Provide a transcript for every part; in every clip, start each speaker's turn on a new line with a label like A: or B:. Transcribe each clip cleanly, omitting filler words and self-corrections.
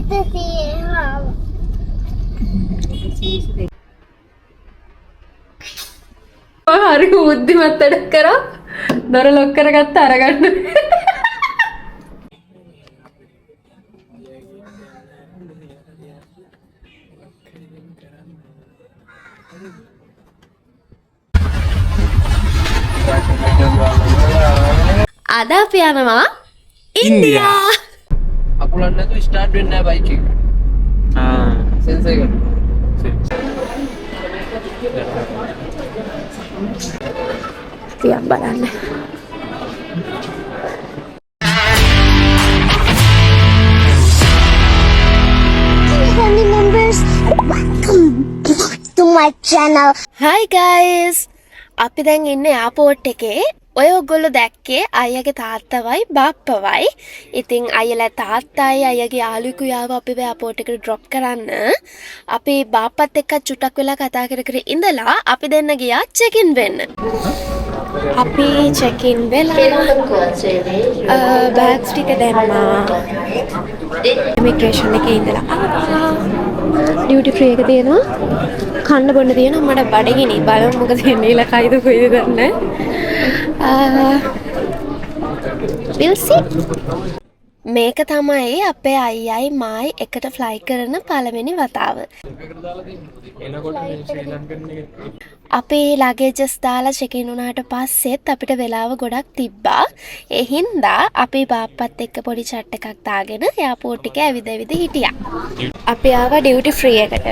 A: හරි බුද්ධිමත් වැඩක් කරා. දොර ලොක් කරගත්ත අරගන්න. අද අපි යනවා ඉන්දියා.
B: අකුලන්න නැතුව ස්ටාර්ට් වෙන්නේ නැහැ බයික් එක. සෙන්සර් එක.
A: තියක් බලන්න.
C: Family members, welcome back to my channel.
A: Hi guys. අපි දැන් ඉන්නේ එයාපෝට් එකේ. ඔය ඔයගොල්ලෝ දැක්කේ අයියාගේ තාත්තවයි බාප්පවයි. ඉතින් අයියලා තාත්තයි අයියාගේ යාළුවෙකු යාව අපිව එයාපෝට් එකට ඩ්‍රොප් කරන්න. අපි බාප්පත් එක්ක චුට්ටක් වෙලා කතා කර කර ඉඳලා අපි දෙන්න ගියා චෙක් ඉන් වෙන්න. අපි චෙක් ඉන් වෙලා බෑග්ස් ටික දැම්මා. ඉමිග්‍රේෂන් එකේ ඉඳලා ඩියුටි ෆ්‍රී එක තියෙනවා. කන්න බොන්න තියෙනවා. මට බඩගිනි. බලමු මොකද වෙන්නේ. ඊළ කයිද කොයිද දන්නේ. we'll see. මේක තමයි අපේ අයියයි මායි එකට ෆ්ලයි කරන පළවෙනි වතාව. අපේ ලගේජස් දාලා චෙක් ඉන් වුණාට පස්සෙත් අපිට වෙලාව ගොඩක් තිබ්බා. ඒ හින්දා අපි බාප්පත් එක්ක පොඩි චැට් එකක් දාගෙන එයාපෝට් එකේ ඇවිද ඇවිද හිටියා. අපි ආවා ඩියුටි ෆ්‍රී එකට.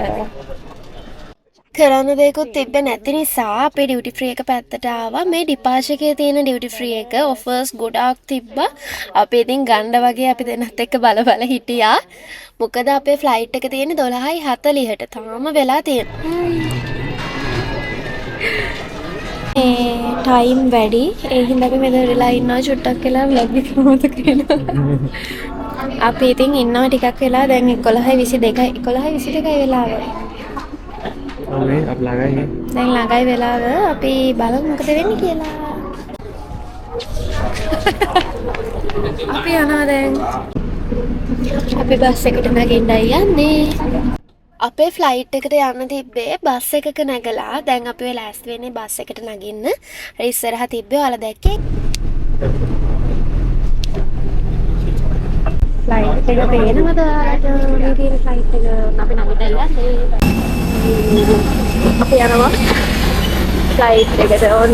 A: කරන්න දෙයක්වත් තිබ්බේ නැති නිසා අපේ ඩියුටි ෆ්‍රී එක පැත්තට ආවා. මේ ඩිපාර්චර් එකේ තියෙන ඩියුටි ෆ්‍රී එක ඔෆර්ස් ගොඩාක් තිබ්බා. අපි ඉතින් ගන්න වගේ අපි දෙන්නත් එක්ක බල බල හිටියා. මොකද අපේ ෆ්ලයිට් එක තියෙන්නේ 12:40ට. තාම වෙලා තියෙනවා. ටයිම් වැඩි. ඒ හින්දා අපි මෙතන වෙලා ඉන්නවා චුට්ටක් වෙලා vlog එක මොකද කියනවා. අපි ඉතින් ඉන්නවා ටිකක් වෙලා දැන් 11:22 11:22 වෙලාව.
B: ඔව් අප ළඟයි.
A: දැන් ළඟයි වෙලාව. අපි බලමු මොකද වෙන්නේ කියලා. අපි යනවා දැන්. අපි බස් එකට නැගින්නයි යන්නේ. අපේ ෆ්ලයිට් එකට යන්න තිබ්බේ බස් එකක නැගලා. දැන් අපි ඔය ලෑස්ති වෙන්නේ බස් එකට නගින්න. අර ඉස්සරහා තිබ්බේ ඔයාලා දැක්කේ. ෆ්ලයිට් එක පේනවද? මේ තියෙන ෆ්ලයිට් එක අපි නැගිටලා යන්නේ. අපි යනවා ෆ්ලයිට් එකට on.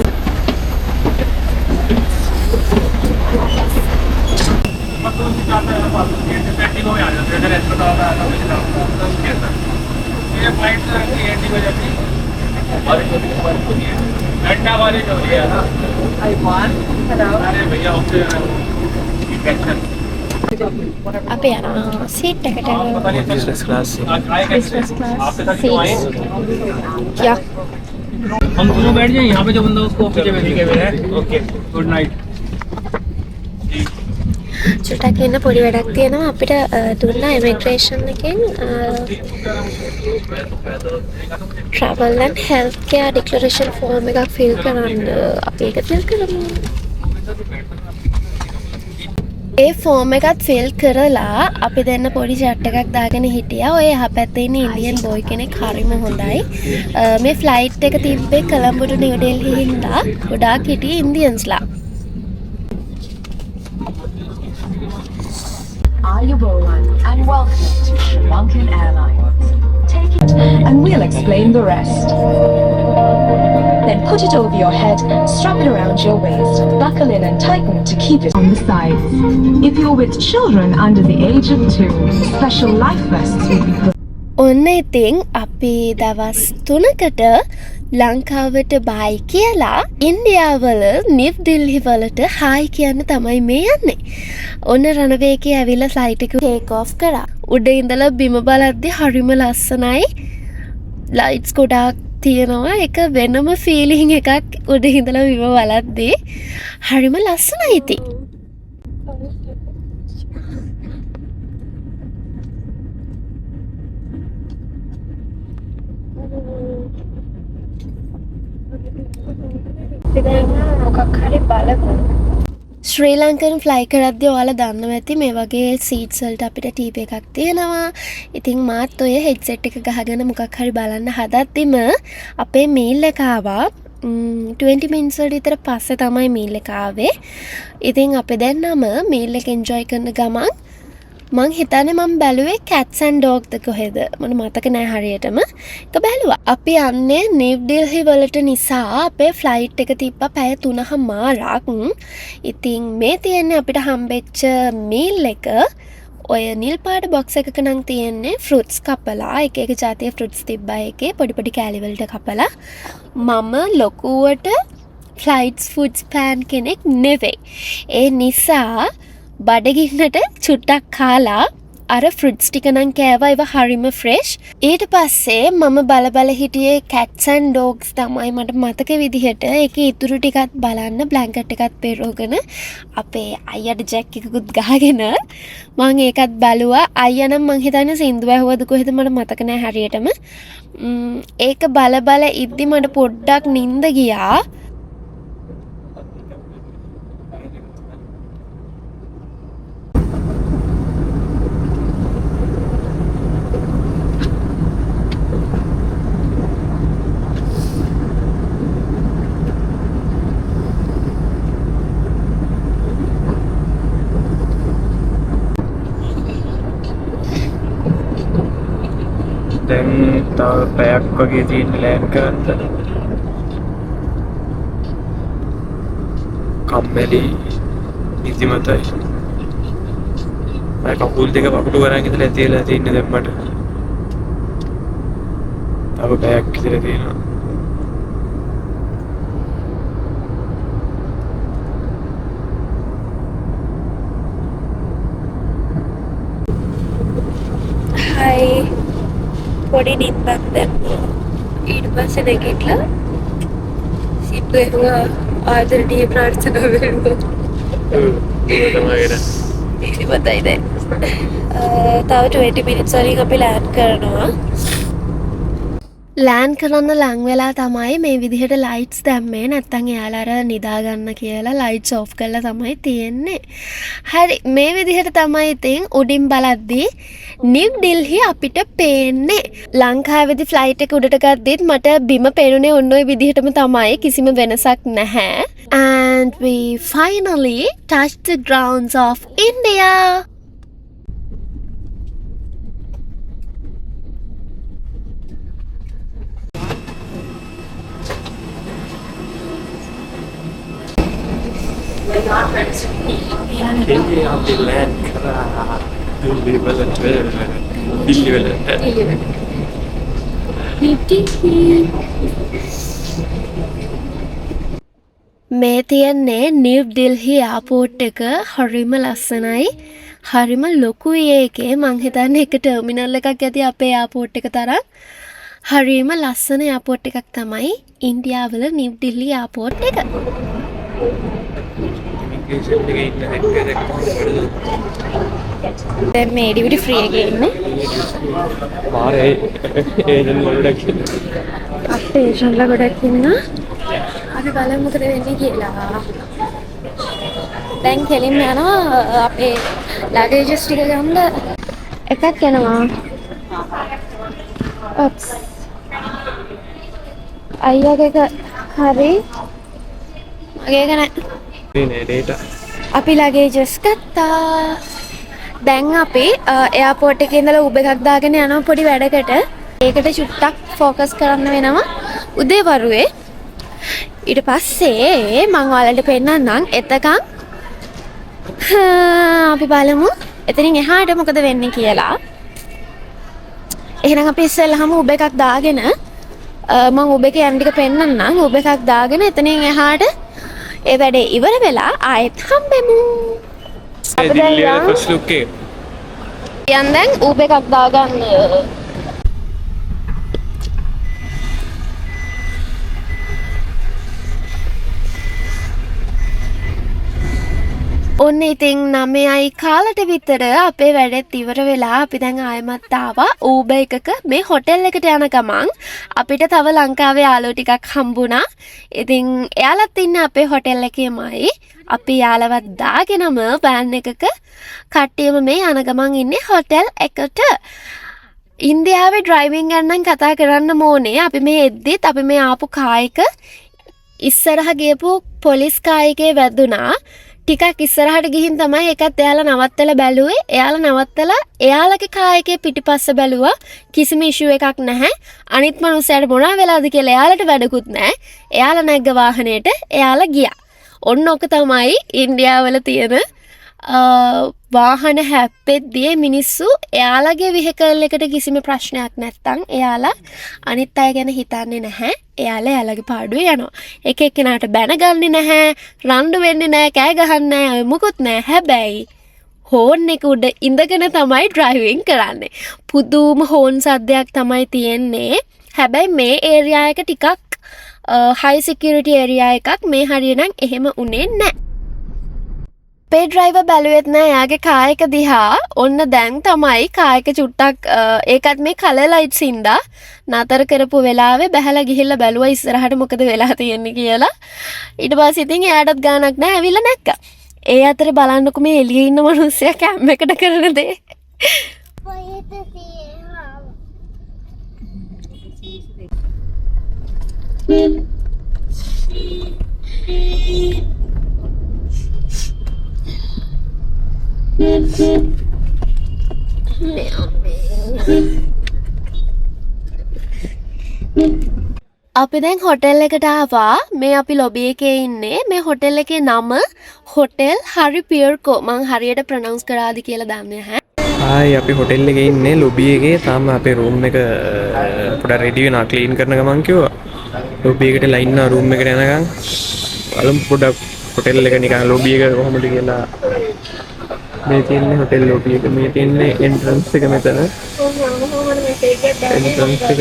A: අපි යනවා සීට් එකට.
B: बिजनेस क्लास से
A: बिजनेस क्लास सीट्स. या
D: हम दोनों बैठ जाए यहाँ पे जो बंदा उसको ऑफिस में लेके गए हैं ओके गुड नाइट
A: චුට්ටක් ඉන්න පොඩි වැඩක් තියෙනවා. අපිට දුන්නා ඉමිග්‍රේෂන් එකෙන් travel and health care declaration form එකක් fill කරන්න. අපි ඒක fill කරමු. ඒ ෆෝම් එකත් ෆිල් කරලා අපි දෙන්න පොඩි චැට් එකක් දාගෙන හිටියා. ඔය යහපැත්තේ ඉන්න ඉන්දියන් බොයි කෙනෙක් හරිම හොඳයි. මේ ෆ්ලයිට් එක තිබ්බේ කොළඹ ටු නිව් ඩෙල්හි හින්දා ගොඩාක් හිටියේ ඉන්දියන්ස්ලා.
E: Ayubowan and welcome to Sri Lankan Airlines. Take it and we'll explain the rest. Then put it over your head, strap it around your waist, buckle in and tighten to keep it on the sides. If you're with children under the age of 2, special life vests will be put.
A: ඔන්න ඉතින් අපි දවස් 3කට ලංකාවට බයි කියලා ඉන්දියාවල New දිල්හි වලට hi කියන්න තමයි මේ යන්නේ. ඔන්න රණවේ එකේ ඇවිල්ලා ෆ්ලයිට් එක ටේක් ඔෆ් කරා. උඩ ඉඳලා බිම බලද්දි හරිම ලස්සනයි. ලයිට්ස් ගොඩාක් තියෙනවා. ඒක වෙනම ෆීලිං එකක් උඩ ඉඳලා බිම බලද්දි. හරිම ලස්සනයි ඉතින්. මොකක් හරි බලමු. ශ්‍රී ලංකන් ෆ්ලයි කරද්දි ඔයාලා දන්නවා ඇති මේ වගේ සීට්ස් වලට අපිට ටීවී එකක් තියෙනවා. ඉතින් මාත් ඔය හෙඩ්සෙට් එක ගහගෙන මොකක් හරි බලන්න හදද්දිම අපේ මීල් එක ආවා. 20 minutes වල විතර පස්සේ තමයි මීල් එක ආවේ. ඉතින් අපි දැන්නම මීල් එක එන්ජොයි කරන ගමන් මං හිතන්නේ මම බැලුවේ cats and dogs ද කොහෙද මට මතක නෑ හරියටම. ඒක බැලුවා. අපි යන්නේ නිව් ඩෙල්හි වලට නිසා අපේ ෆ්ලයිට් එක තිබ්බා පැය 3:00ක්. ඉතින් මේ තියෙන්නේ අපිට හම්බෙච්ච මීල් එක ඔය නිල් පාට බොක්ස් එකක නම් තියෙන්නේ ෆෘට්ස් කපලා එක එක જાතිය ෆෘට්ස් තිබ්බා එකේ පොඩි පොඩි කෑලි වලට කපලා. මම ලොකුවට ෆ්ලයිට්ස් ෆුඩ්ස් පෑන් කෙනෙක් නෙවෙයි. ඒ නිසා බඩගින්නට චුට්ටක් කාලා අර ෆෘට්ස් ටික නම් කෑවා. ඒවා හරිම ෆ්‍රෙෂ්. ඊට පස්සේ මම බල හිටියේ cats and dogs තමයි මට මතක විදිහට. ඒකේ ඉතුරු ටිකත් බලන්න බ්ලැන්කට් එකත් පෙරෝගෙන අපේ අයියට ජැක් එකකුත් ගහගෙන මම ඒකත් බැලුවා. අයියා නම් මං හිතන්නේ සින්දුව ඇහුවද කොහෙද මට මතක නෑ හරියටම. ඒක බල ඉද්දි මට පොඩ්ඩක් නිින්ද ගියා.
B: දැන් තව පැයක් වගේ තියෙන ලෑන්ඩ් කරන්න. කම්මැලි නිදිමතයි. මම කකුල් දෙක වකුටු කරන් ඉඳලා තියලා තින්නේ දැන් මට. තව පැයක් විතර තියෙනවා.
A: හයි පොඩි නිින්දක් දැම්මා. ඊට පස්සේ නැගිටලා සිප්පු එහුවා ආදරණීය ප්‍රාර්ථනා වෙනවා.
B: ඒක තමයි නේද?
A: ඉතිමතයි දැන්. තව 20 minutes වලින් අපි ලෑන්ඩ් කරනවා. ලෑන්ඩ් කරන්න ලං වෙලා තමයි මේ විදිහට ලයිට්ස් දැම්මේ. නැත්තම් එයාලා අර නිදා ගන්න කියලා ලයිට්ස් ඔෆ් කරලා තමයි තියෙන්නේ. හරි මේ විදිහට තමයි ඉතින් උඩින් බලද්දී නිව් ඩෙල්හි අපිට පේන්නේ. ලංකාවේදී ෆ්ලයිට් එක උඩට ගද්දිත් මට බිම පේනුනේ ඔන්න ඔය විදිහටම තමයි. කිසිම වෙනසක් නැහැ. And we finally touched the grounds of India.
B: කෙල්ලේ අපි ලෑන්ඩ් කරා. දිල්ලි වලට.
A: මේ තියන්නේ නිව් ඩෙල්හි එයාපෝට් එක. හරිම ලස්සනයි. හරිම ලොකුයි ඒකේ. මං හිතන්නේ එක ටර්මිනල් එකක් ඇති අපේ එයාපෝට් එක තරම්. හරිම ලස්සන එයාපෝට් එකක් තමයි ඉන්දියාවල නිව් ඩෙල්හි එයාපෝට් එක. දැන් මේ ඩිවිඩි ෆ්‍රී එකේ ඉන්නේ.
B: මාරේ ඒජන්ට් වලට
A: අපේ ඒජන්ට්ලා ගොඩක් ඉන්නා. අපි බලමු මොකද වෙන්නේ කියලා. දැන් කෙලින්ම යනවා අපේ ලගේජස් ටික ගන්න. එකක් යනවා. ඔප්ස්. අයියාගේ හරි. මගේ එක නෑ.
B: නේ ඩේටා.
A: අපි ලගේජස් ගත්තා. දැන් අපි එයාපෝට් එකේ ඉඳලා උබ එකක් දාගෙන යනවා පොඩි වැඩකට. ඒකට චුට්ටක් ફોකස් කරන්න වෙනවා උදේවරුේ. ඊට පස්සේ මම ඔයාලට පෙන්නන්නම්. එතකන් අපි බලමු එතනින් එහාට මොකද වෙන්නේ කියලා. එහෙනම් අපි ඉස්සෙල්ලාම උබ එකක් දාගෙන මම උබ එකේ යන්න ටික පෙන්නන්නම්. උබ එකක් දාගෙන එතනින් එහාට ඒ වැඩේ ඉවර වෙලා ආයෙත් හම්බෙමු.
B: දිල්ලි වල ෆස්ට් ලුක් එක.
A: යන් දැන් උබ එකක් දාගන්න. ඔන්න ඉතින් 9යි කාලට විතර අපේ වැඩත් ඉවර වෙලා අපි දැන් ආයෙමත් ආවා ඌබර් එකක මේ හොටෙල් එකට යන ගමන් අපිට තව ලංකාවේ යාළුවෝ ටිකක් හම්බුණා. ඉතින් එයාලත් ඉන්නේ අපේ හොටෙල් එකේමයි. අපි යාළුවත් දාගෙනම වෑන් එකක කට්ටියම මේ යන ගමන් ඉන්නේ හොටෙල් එකට. ඉන්දියාවේ ඩ්‍රයිවිං ගැන නම් කතා කරන්න ඕනේ. අපි මේ එද්දිත් අපි මේ ආපු කායක ඉස්සරහ ගියපු පොලිස් කායකේ වැදුනා. ටිකක් ඉස්සරහට ගිහින් තමයි එකත් එයාලා නවත්තලා බැලුවේ. එයාලා නවත්තලා එයාලගේ කායකේ පිටිපස්ස බැලුවා. කිසිම ඉෂුව එකක් නැහැ. අනිත් මනුස්සයාට මොනවා වෙලාද කියලා එයාලට වැඩකුත් නැහැ. එයාලා නැග්ග වාහනේට එයාලා ගියා. ඔන්න ඔක තමයි ඉන්දියාවල තියෙන වාහන හැප්පෙද්දී මිනිස්සු එයාලගේ වෙහිකල් එකට කිසිම ප්‍රශ්නයක් නැත්තම් එයාලා අනිත් අය ගැන හිතන්නේ නැහැ. එයාලා එයාලගේ පාඩුවේ යනවා. එක එක්කෙනාට බැනගන්නේ නැහැ, රණ්ඩු වෙන්නේ නැහැ, කෑ ගහන්නේ නැහැ, මොකුත් නැහැ. හැබැයි හෝන් එක උඩ ඉඳගෙන තමයි ඩ්‍රයිවිං කරන්නේ. පුදුම හෝන් සද්දයක් තමයි තියෙන්නේ. හැබැයි මේ ඒරියා එක ටිකක් හයි සිකියුරිටි ඒරියා එකක්. මේ හරියනම් එහෙම උනේ නැහැ. අපේ ඩ්‍රයිවර් බැලුවෙත් නෑ එයාගේ කායක දිහා. ඔන්න දැන් තමයි කායක චුට්ටක් ඒකත් මේ කලර් ලයිට්ස් හින්දා නතර කරපු වෙලාවේ බැහැලා ගිහිල්ලා බැලුවා ඉස්සරහට මොකද වෙලා තියෙන්නේ කියලා. ඊට පස්සේ ඉතින් එයාටත් ගානක් නෑ ඇවිල්ලා නැක්කා. ඒ අතරේ බලන්නකො මේ එළියේ ඉන්න මිනිස්සයා කැම් එකට කරන දේ. අපි දැන් හොටෙල් එකට ආවා. මේ අපි ලොබි එකේ ඉන්නේ. මේ හොටෙල් එකේ නම හොටෙල් හරි පියර්කෝ. මං හරියට ප්‍රොනවුන්ස් කරාද කියලා දන්නේ නැහැ.
B: ආයි අපි හොටෙල් එකේ ඉන්නේ ලොබි එකේ. තාම අපේ රූම් එක පොඩ්ඩක් රෙඩි වෙනවා ක්ලීන් කරන ගමන් කිව්වා. ලොබි එකට ලයින් නා රූම් එකට යනකම් බලමු පොඩ්ඩක් හොටෙල් එක නිකන් ලොබි එක කොහොමද කියලා. මේ තියෙන්නේ හොටෙල් ලොබි එක. මේ තියෙන්නේ එන්ට්‍රන්ස් එක මෙතන. එන්ට්‍රන්ස් එක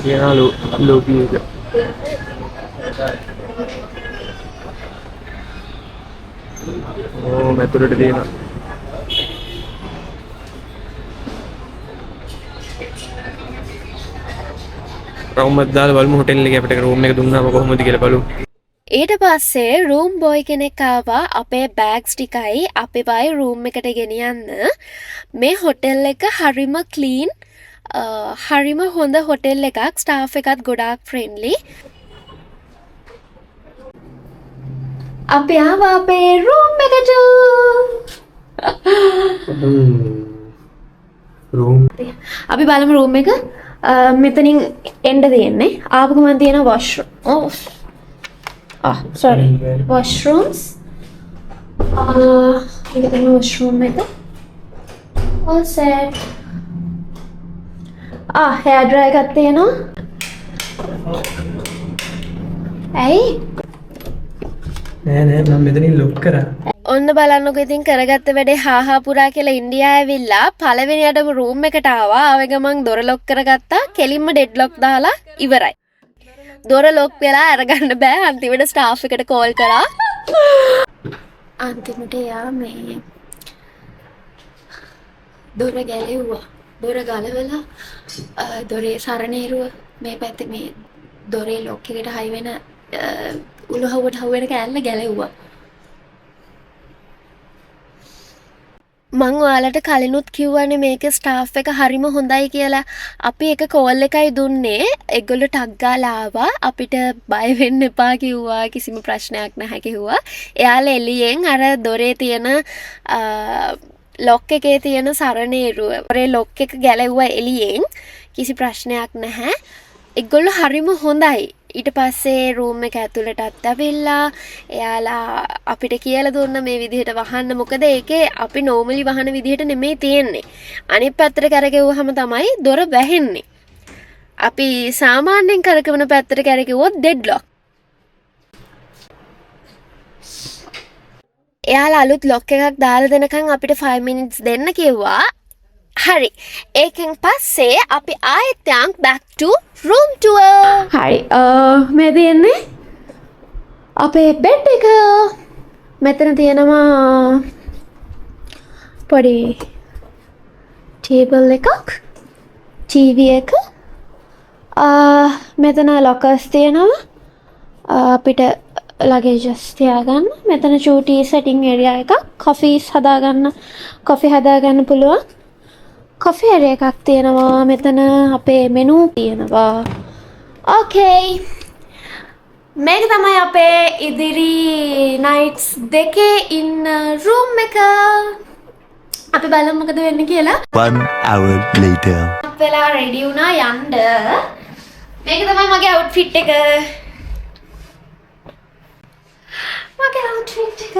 B: තියෙනවා ලොබි එක. ඕ මෙතනට තියෙනවා. රවුම් එකක් දාලා බලමු හොටෙල් එකේ අපිට රූම් එක දුන්නාම කොහොමද කියලා බලමු.
A: ඊට පස්සේ රූම් බොයි කෙනෙක් ආවා අපේ බෑග්ස් ටිකයි අපේවයි රූම් එකට ගෙනියන්න. මේ හොටෙල් එක හරිම ක්ලීන්, හරිම හොඳ හොටෙල් එකක්. ස්ටාෆ් එකත් ගොඩාක් ෆ්‍රෙන්ඩ්ලි. අපි ආවා අපේ රූම් එකට.
B: රූම්
A: අපි බලමු රූම් එක. මෙතනින් එන්න තියෙන්නේ. ආපු ගමන් තියෙන washroom. Sorry. Washrooms. Ini tengok washroom itu. All set. Hair dryer करते हैं ना? Hey.
B: නෑ මම මෙතනින් ලොක් කරා.
A: ඔන්න බලන්නකෝ ඉතින් කරගත්ත වැඩේ හාහා පුරා කියලා ඉන්දියාවේ ඇවිල්ලා පළවෙනියටම රූම් එකට ආවා. ආවෙ ගමන් දොර ලොක් කරගත්තා. කෙලින්ම ඩෙඩ් ලොක් දාලා ඉවරයි. දොර ලොක් වෙලා අරගන්න බෑ. අන්තිමට ස්ටාෆ් එකට කෝල් කරා. අන්තිමට යා මේ දොර ගැලෙව්වා. දොර ගලවලා දොරේ සරණේරුව මේ පැත්තේ මේ දොරේ ලොක් එකට හයි වෙන උලහුවට හුවෙන කෑල්ල ගැලෙව්වා. මං ඔයාලට කලිනුත් කිව්වනේ මේක ස්ටාෆ් එක හරිම හොඳයි කියලා. අපි එක කෝල් එකයි දුන්නේ. ඒගොල්ලෝ ටක් ගාලා ආවා. අපිට බය වෙන්න එපා කිව්වා. කිසිම ප්‍රශ්නයක් නැහැ කිව්වා. එයාලා එළියෙන් අර දොරේ තියෙන ලොක් එකේ තියෙන සරණේරුව ඔරේ ලොක් එක ගැලෙව්වා එළියෙන්. කිසි ප්‍රශ්නයක් නැහැ. ඒගොල්ලෝ හරිම හොඳයි. ඊට පස්සේ රූම් එක ඇතුළටත් ඇවිල්ලා එයාලා අපිට කියලා දුන්න මේ විදිහට වහන්න. මොකද ඒකේ අපි නෝමලි වහන විදිහට නෙමෙයි තියෙන්නේ. අනිත් පැත්තට කරගෙවුවහම තමයි දොර වැහෙන්නේ. අපි සාමාන්‍යයෙන් කරකවන පැත්තට කරගෙවුවොත් ඩෙඩ් ලොක්. එයාලා අලුත් ලොක් එකක් දාලා දෙනකන් අපිට 5 minutes දෙන්න කිව්වා. හරි. ඒකෙන් පස්සේ අපි ආයෙත් යන් back to room tour. හරි. මේ තියෙන්නේ අපේ බෙඩ් එක. මෙතන තියෙනවා පොඩි ටේබල් එකක්, TV එක. මෙතන ලොකර්ස් තියෙනවා. අපිට ලගේජස් තියාගන්න. මෙතන චූටි සෙටින් ඒරියා එකක්. කොෆීස් හදාගන්න. කොෆි හදාගන්න පුළුවන්. කොෆි ඒරියා එකක් තියෙනවා. මෙතන අපේ මෙනු තියෙනවා. ඕකේ. මේක තමයි අපේ ඉදිරි නයිට්ස් දෙකේ ඉන්න රූම් එක. අපි බලමු මොකද වෙන්නේ කියලා.
F: 1 hour later.
A: අපලා රෙඩි වුණා යන්න. මේක තමයි මගේ අවුට්ෆිට් එක. මගේ අවුට්ෆිට් එක.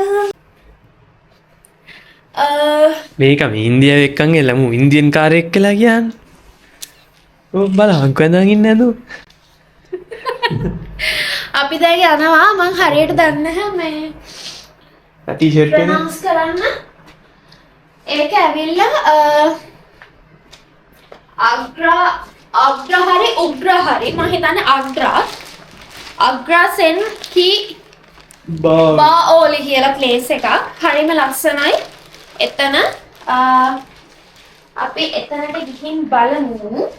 B: මේක මේ ඉන්දියාව එක්කන් එළමු ඉන්දියන් කාරයෙක් කියලා කියන්නේ. ඔව් බලහන්කෝ ඇඳන් ඉන්නේ නේද?
A: අපි දැන් යනවා. මං හරියට දන්නේ නැහැ මේ
B: ටී-ෂර්ට් එක
A: ප්‍රනවුන්ස් කරන්න. ඒක ඇවිල්ලා අග්‍රා හරි උග්‍රා හරි මම හිතන්නේ අග්‍රා සෙන් කී බාઓලි කියලා ප්ලේස් එකක්. හරිම ලස්සනයි. එතන අපි එතනට ගිහින් බලමු.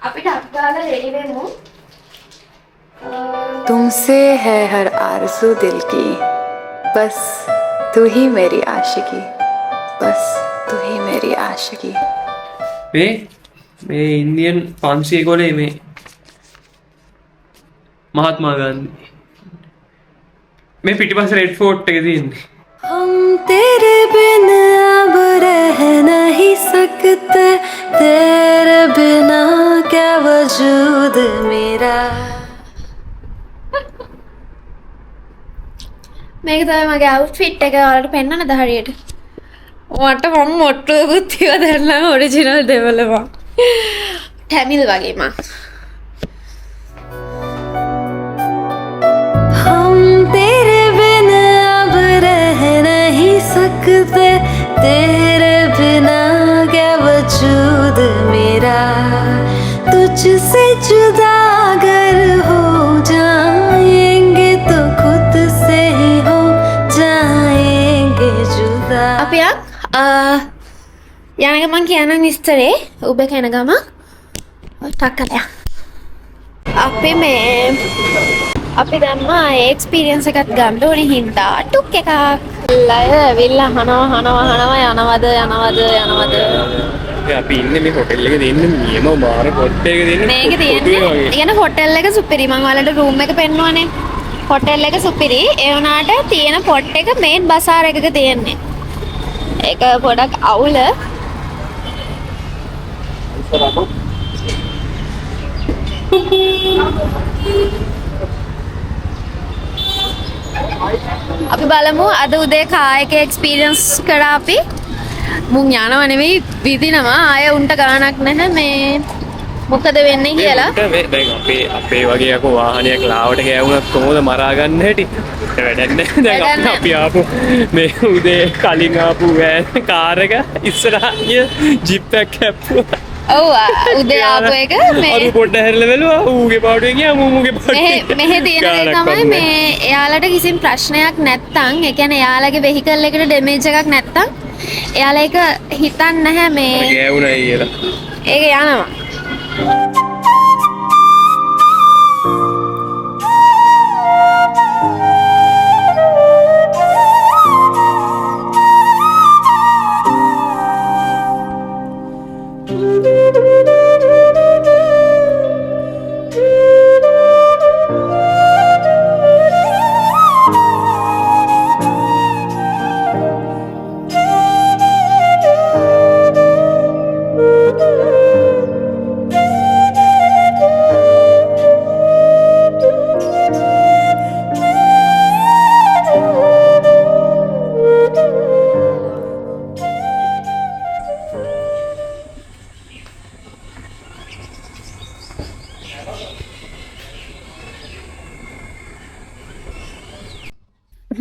A: අපිට අග්ගාලා රෙඩි වෙමු.
G: तुमसे है हर आरज़ू दिल की बस तू ही मेरी आशिकी बस तू ही मेरी आशिकी
B: මේ ඉන්දියන් 500 ගෝලේ මේ මහත්මා ගාන්ධි මේ පිටිපස්ස රෙඩ් ෆෝර්ට් එක තියෙන්නේ.
G: हम तेरे बिन अब रह नहीं सकते तेरे बिना क्या वजूद मेरा
A: මේක තමයි මගේ අවුට්ෆිට් එක. ඔයාලට පෙන්නන්නද හරියට? මට මම මොට්ටුවකුත් තියලා දැන්නා ඔරිජිනල් දෙවලම. ටැමිල් වගේ මං.
G: हम तेरे बिन अब रह नहीं सकते तेरे बिना क्या वजूद मेरा तुझसे जुदा अगर हो जाएंगे तो खुद से ही हो जाएंगे जुदा
A: අපි යන ගමන් කියනනම් විස්තරේ ඔබ කන ගම ටක් කරලා අපි දැම්මා එක්ස්පීරියන්ස් එකක් ගන්න ඕනේ හින්දා ටුක් එකක් ලය ඇවිල්ලා හනවා යනවද
B: අපි ඉන්නේ මේ හොටෙල් එකේ දෙන්නේ නියම මාර පොට් එකක දෙන්නේ.
A: මේක තියෙන්නේ කියන හොටෙල් එක සුපිරි. මම ඔයාලට රූම් එක පෙන්නුවානේ. හොටෙල් එක සුපිරි. ඒ වුණාට තියෙන පොට් එක මේන් බසාර එකක තියෙන්නේ. ඒක පොඩක් අවුල. අපි බලමු අද උදේ කායක එක්ස්පීරියන්ස් කරා අපි. මුන් යනව නෙවෙයි විදිනවා. ආය උන්ට ගාණක් නැහැ මේ මොකද වෙන්නේ කියලා.
B: දැන් අපේ වගේ යකෝ වාහනයක් ලාවට ගෑවුනත් කොහොමද මරා ගන්න හැටි වැඩක් නැහැ. දැන් අපි ආපු මේ උදේ කලින් ආපු කාර් එක ඉස්සරහා ගිය ජිප් එකක් හැප්පුවා.
A: ඔව් උදේ ආපු එක මේ
B: අරු පොඩ්ඩ හැරලා බැලුවා ඌගේ පාඩුවේ ගියා මූගේ පාඩුවේ.
A: මෙහෙ තියෙන දේ තමයි මේ එයාලට කිසිම ප්‍රශ්නයක් නැත්තම් ඒ කියන්නේ එයාලගේ වෙහිකල් එකට ඩැමේජ් එකක් නැත්තම් එයාලා ඒක හිතන්නේ නැහැ මේ
B: ගෑවුණා කියලා.
A: ඒක යනවා.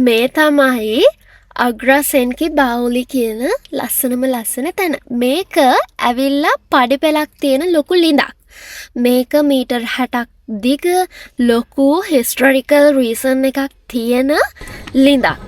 A: මේ තමයි අග්‍රසෙන්කි බාවුලි කියන ලස්සනම ලස්සන තැන. මේක ඇවිල්ලා පඩි පෙලක් තියෙන ලොකු ලිඳක්. මේක මීටර් 60ක් දිග ලොකු හිස්ටොරිකල් රීසන් එකක් තියෙන ලිඳක්.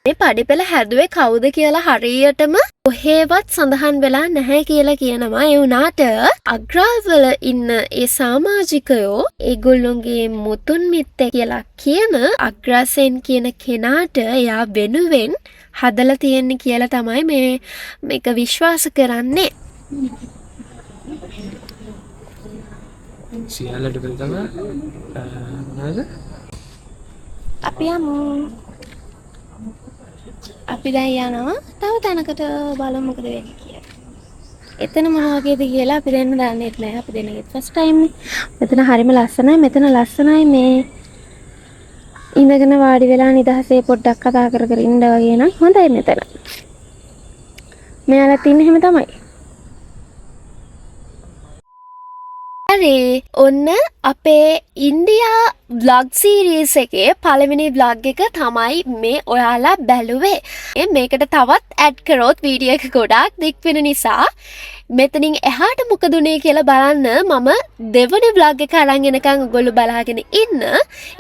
A: මේ පඩිපෙළ හැදුවේ කවුද කියලා හරියටම කොහේවත් සඳහන් වෙලා නැහැ කියලා කියනවා. ඒ වුණාට අග්‍රාවල ඉන්න ඒ සමාජිකයෝ ඒගොල්ලොන්ගේ මුතුන් මිත්තේ කියලා කියන අග්‍රසෙන් කියන කෙනාට එයා වෙනුවෙන් හදලා තියෙන්නේ කියලා තමයි මේක විශ්වාස කරන්නේ.
B: සියල්ලට බලතම මොනවද?
A: අපි යමු. අපි දැන් යනවා තව තැනකට බලමු මොකද වෙන්නේ කියලා. එතන මොන වගේද කියලා අපි දෙන්න දන්නේ නැහැ. අපි දෙන්නගේ ෆස්ට් ටයිම් නේ. මෙතන හරිම ලස්සනයි. මෙතන ලස්සනයි මේ ඉඳගෙන වාඩි වෙලා නිදහසේ පොඩ්ඩක් කතා කර කර ඉන්න වගේ නම් හොඳයි මෙතන. මෙයාලා තින්නේ එහෙම තමයි. හරි ඔන්න අපේ ඉන්දියා vlog series එකේ පළවෙනි vlog එක තමයි මේ ඔයාලා බැලුවේ. මේකට තවත් ඇඩ් කරොත් වීඩියෝ එක ගොඩාක් දික් වෙන නිසා මෙතනින් එහාට මොකද උනේ කියලා බලන්න මම දෙවන vlog එක අරන් එනකන් ඔයගොල්ලෝ බලාගෙන ඉන්න.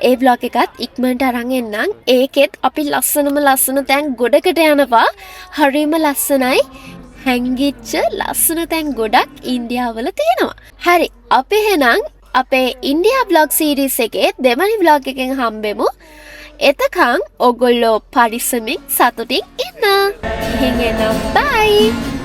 A: ඒ vlog එකත් ඉක්මනට අරන් එන්නම්. ඒකෙත් අපි ලස්සන තැන් ගොඩකට යනවා. හරිම ලස්සනයි. හැංගිච්ච ලස්සන තැන් ගොඩක් ඉන්දියාවල තියෙනවා. හරි අපි එහෙනම් අපේ ඉන්දියා vlog series එකේ දෙවනි vlog එකෙන් හම්බෙමු. එතකන් ඔයගොල්ලෝ පරිස්සමින් සතුටින් ඉන්න. එහෙනම් bye.